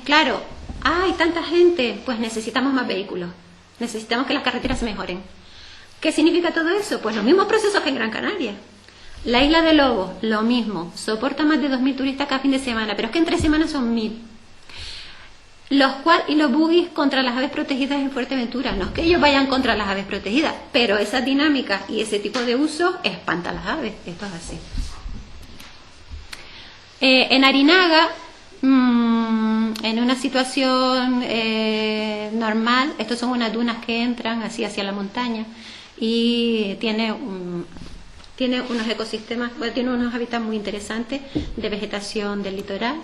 Claro, hay tanta gente, pues necesitamos más vehículos. Necesitamos que las carreteras se mejoren. ¿Qué significa todo eso? Pues los mismos procesos que en Gran Canaria. La isla de Lobos, lo mismo. Soporta más de 2.000 turistas cada fin de semana, pero es que en 3 semanas son 1.000. Los quad y los buggies contra las aves protegidas en Fuerteventura. No es que ellos vayan contra las aves protegidas, pero esa dinámica y ese tipo de uso espanta a las aves. Esto es así. En Arinaga, en una situación normal, estos son unas dunas que entran así hacia la montaña y tiene unos ecosistemas, tiene unos hábitats muy interesantes de vegetación del litoral.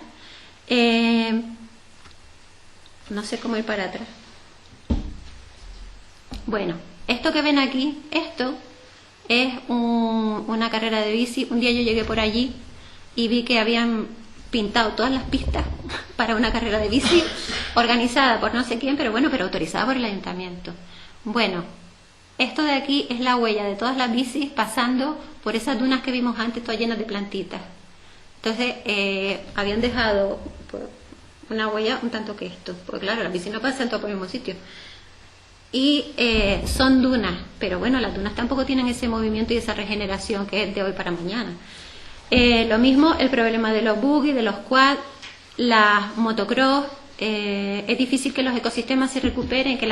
No sé cómo ir para atrás. Bueno, esto que ven aquí, esto es una carrera de bici. Un día yo llegué por allí y vi que habían pintado todas las pistas para una carrera de bici organizada por no sé quién, pero bueno, pero autorizada por el ayuntamiento. Bueno, esto de aquí es la huella de todas las bicis pasando por esas dunas que vimos antes, todas llenas de plantitas. Entonces, habían dejado una huella un tanto que esto, porque claro, las bicis no pasan todas por el mismo sitio. Y son dunas, pero bueno, las dunas tampoco tienen ese movimiento y esa regeneración que es de hoy para mañana. Lo mismo el problema de los buggy, de los quad, las motocross. Es difícil que los ecosistemas se recuperen, que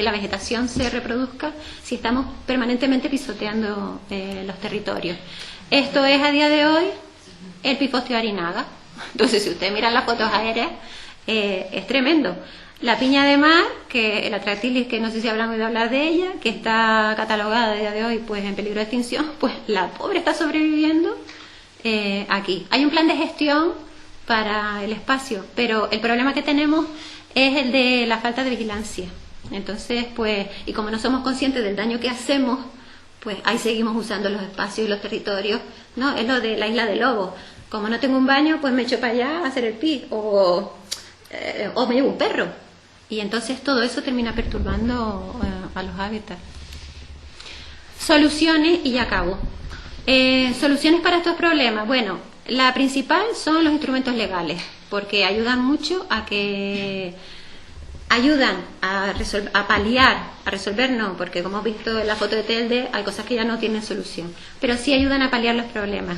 la vegetación se reproduzca si estamos permanentemente pisoteando los territorios. Esto es a día de hoy el Pifostio de Arinaga. Entonces, si ustedes miran las fotos aéreas, es tremendo. La piña de mar, que el Atractilis, que no sé si hablamos de hablar de ella, que está catalogada a día de hoy pues en peligro de extinción, pues la pobre está sobreviviendo aquí. Hay un plan de gestión para el espacio, pero el problema que tenemos es el de la falta de vigilancia. Entonces, pues, y como no somos conscientes del daño que hacemos, pues ahí seguimos usando los espacios y los territorios, ¿no? Es lo de la isla de Lobos. Como no tengo un baño, pues me echo para allá a hacer el pis, o me llevo un perro. Y entonces todo eso termina perturbando a los hábitats. Soluciones, y ya acabo. Soluciones para estos problemas. Bueno, la principal son los instrumentos legales, porque ayudan mucho a paliar, a resolver no, porque como hemos visto en la foto de Telde, hay cosas que ya no tienen solución, pero sí ayudan a paliar los problemas.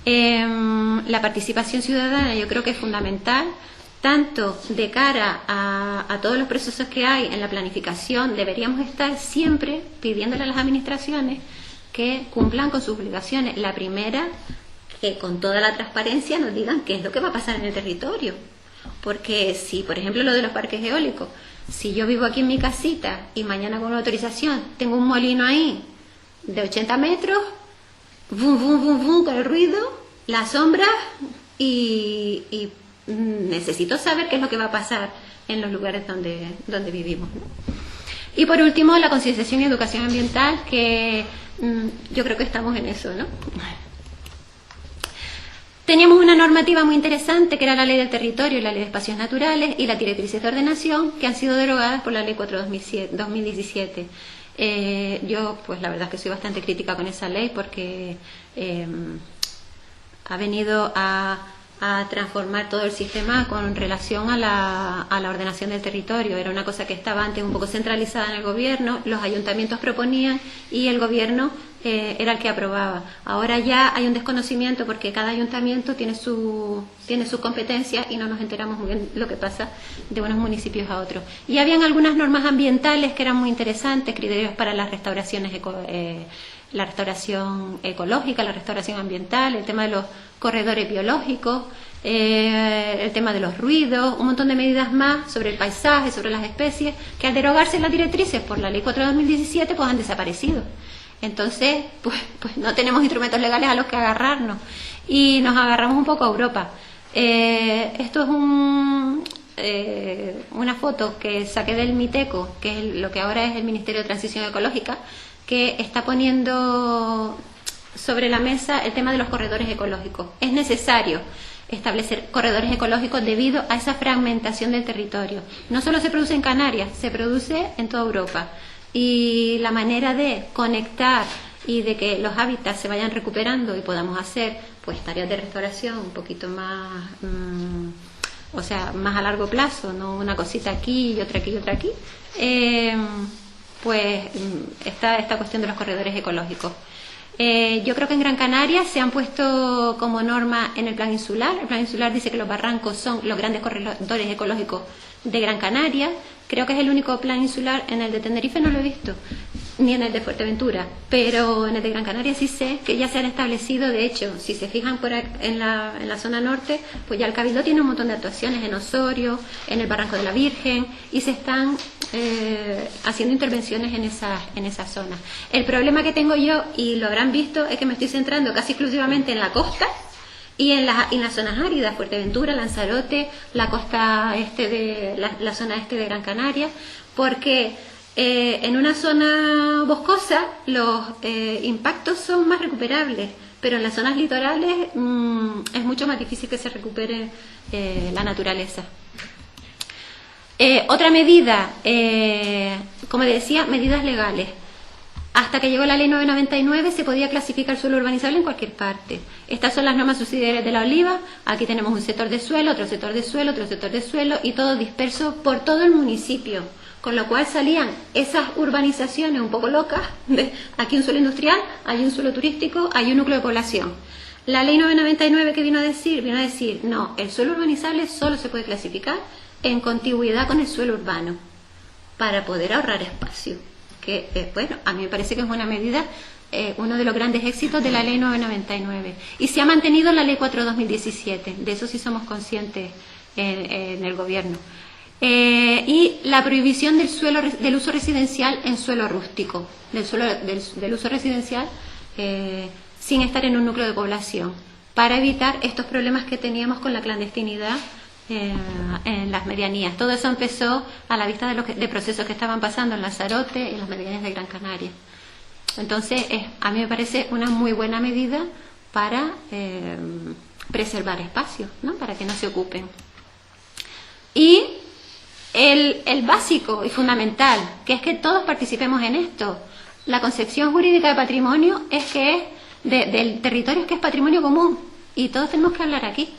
La participación ciudadana yo creo que es fundamental, tanto de cara a todos los procesos que hay en la planificación. Deberíamos estar siempre pidiéndole a las administraciones que cumplan con sus obligaciones. La primera, que con toda la transparencia nos digan qué es lo que va a pasar en el territorio, porque si, por ejemplo, lo de los parques eólicos, si yo vivo aquí en mi casita y mañana con una autorización tengo un molino ahí de 80 metros, vum, vum, vum, vum, con el ruido, la sombra, y necesito saber qué es lo que va a pasar en los lugares donde vivimos, ¿no? Y por último, la concienciación y educación ambiental, que yo creo que estamos en eso, ¿no? Teníamos una normativa muy interesante, que era la Ley del Territorio y la Ley de Espacios Naturales y las directrices de ordenación, que han sido derogadas por la Ley 4/2017. Yo, pues la verdad es que soy bastante crítica con esa ley porque ha venido a transformar todo el sistema con relación a la ordenación del territorio. Era una cosa que estaba antes un poco centralizada en el gobierno, los ayuntamientos proponían y el gobierno era el que aprobaba. Ahora ya hay un desconocimiento porque cada ayuntamiento tiene sus competencias y no nos enteramos muy bien lo que pasa de unos municipios a otros. Y habían algunas normas ambientales que eran muy interesantes, criterios para las restauraciones la restauración ecológica, la restauración ambiental, el tema de los corredores biológicos, el tema de los ruidos, un montón de medidas más sobre el paisaje, sobre las especies, que al derogarse las directrices por la Ley 4 de 2017 pues han desaparecido. Entonces, pues no tenemos instrumentos legales a los que agarrarnos y nos agarramos un poco a Europa. Esto es una foto que saqué del MITECO, que es lo que ahora es el Ministerio de Transición Ecológica, que está poniendo sobre la mesa el tema de los corredores ecológicos. Es necesario establecer corredores ecológicos debido a esa fragmentación del territorio. No solo se produce en Canarias, se produce en toda Europa. Y la manera de conectar y de que los hábitats se vayan recuperando y podamos hacer pues tareas de restauración un poquito más, más a largo plazo, no una cosita aquí y otra aquí y otra aquí, pues está esta cuestión de los corredores ecológicos. Yo creo que en Gran Canaria se han puesto como norma en el plan insular. El plan insular dice que los barrancos son los grandes corredores ecológicos de Gran Canaria. Creo que es el único plan insular. En el de Tenerife no lo he visto, ni en el de Fuerteventura, pero en el de Gran Canaria sí sé que ya se han establecido. De hecho, si se fijan en la zona norte, pues ya el Cabildo tiene un montón de actuaciones en Osorio, en el Barranco de la Virgen, y se están haciendo intervenciones en esas zonas. El problema que tengo yo, y lo habrán visto, es que me estoy centrando casi exclusivamente en la costa y en las zonas áridas, Fuerteventura, Lanzarote, la costa la zona este de Gran Canaria, porque en una zona boscosa los impactos son más recuperables, pero en las zonas litorales es mucho más difícil que se recupere la naturaleza. Otra medida, como decía, medidas legales. Hasta que llegó la ley 999 se podía clasificar suelo urbanizable en cualquier parte. Estas son las normas subsidiarias de la oliva. Aquí tenemos un sector de suelo, otro sector de suelo, otro sector de suelo, y todo disperso por todo el municipio. Con lo cual salían esas urbanizaciones un poco locas, de aquí un suelo industrial, hay un suelo turístico, hay un núcleo de población. La ley 999 que vino a decir, no, el suelo urbanizable solo se puede clasificar en contigüidad con el suelo urbano, para poder ahorrar espacio. Que, bueno, a mí me parece que es una medida, uno de los grandes éxitos de la ley 999. Y se ha mantenido la ley 4 de 2017, de eso sí somos conscientes en el gobierno. Y la prohibición del uso residencial en suelo rústico, del uso residencial sin estar en un núcleo de población, para evitar estos problemas que teníamos con la clandestinidad en las medianías. Todo eso empezó a la vista de procesos que estaban pasando en Lanzarote y en las medianías de Gran Canaria. Entonces, a mí me parece una muy buena medida para preservar espacios, ¿no? Para que no se ocupen. Y el básico y fundamental, que es que todos participemos en esto. La concepción jurídica de patrimonio es que es del territorio, es que es patrimonio común, y todos tenemos que hablar aquí.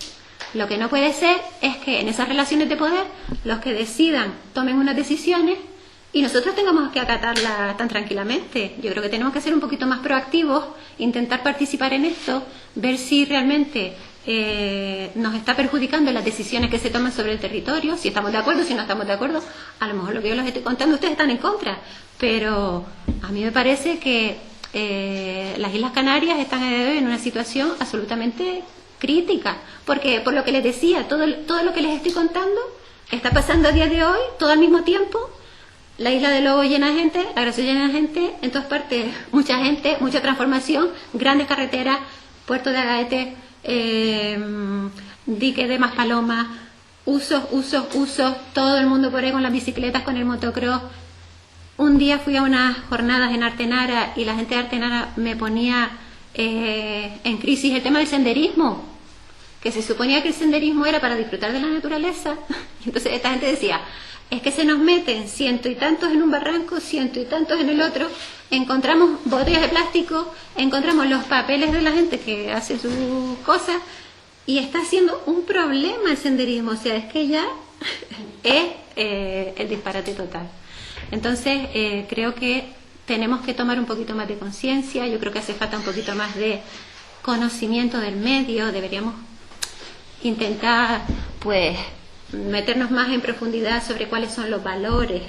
Lo que no puede ser es que en esas relaciones de poder los que decidan tomen unas decisiones y nosotros tengamos que acatarlas tan tranquilamente. Yo creo que tenemos que ser un poquito más proactivos, intentar participar en esto, ver si realmente nos está perjudicando las decisiones que se toman sobre el territorio, si estamos de acuerdo, si no estamos de acuerdo. A lo mejor lo que yo les estoy contando ustedes están en contra, pero a mí me parece que las Islas Canarias están en una situación absolutamente crítica, porque por lo que les decía, todo lo que les estoy contando está pasando a día de hoy, todo al mismo tiempo. La isla de Lobo llena de gente, la Graciosa llena de gente, en todas partes mucha gente, mucha transformación, grandes carreteras, puerto de Agaete, dique de Maspalomas, usos, todo el mundo por ahí con las bicicletas, con el motocross. Un día fui a unas jornadas en Artenara y la gente de Artenara me ponía en crisis el tema del senderismo, que se suponía que el senderismo era para disfrutar de la naturaleza. Y entonces esta gente decía, es que se nos meten 100 y tantos en un barranco, 100 y tantos en el otro, encontramos botellas de plástico, encontramos los papeles de la gente que hace sus cosas, y está siendo un problema el senderismo. O sea, es que ya es el disparate total. Entonces creo que tenemos que tomar un poquito más de conciencia. Yo creo que hace falta un poquito más de conocimiento del medio. Deberíamos intentar pues meternos más en profundidad sobre cuáles son los valores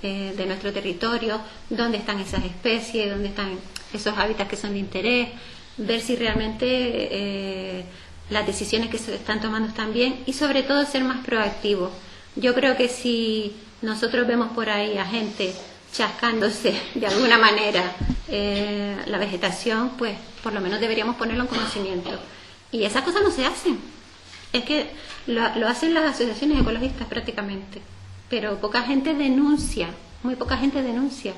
de nuestro territorio, dónde están esas especies, dónde están esos hábitats que son de interés, ver si realmente las decisiones que se están tomando están bien, y sobre todo ser más proactivos. Yo creo que si nosotros vemos por ahí a gente chascándose de alguna manera la vegetación, pues por lo menos deberíamos ponerlo en conocimiento. Y esas cosas no se hacen. Es que lo hacen las asociaciones ecologistas prácticamente, pero poca gente denuncia, muy poca gente denuncia.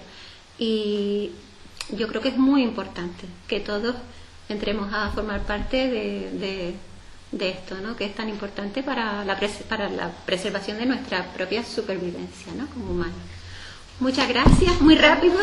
Y yo creo que es muy importante que todos entremos a formar parte de esto, ¿no? Que es tan importante para la preservación de nuestra propia supervivencia, ¿no? Como humanos. Muchas gracias, muy rápido.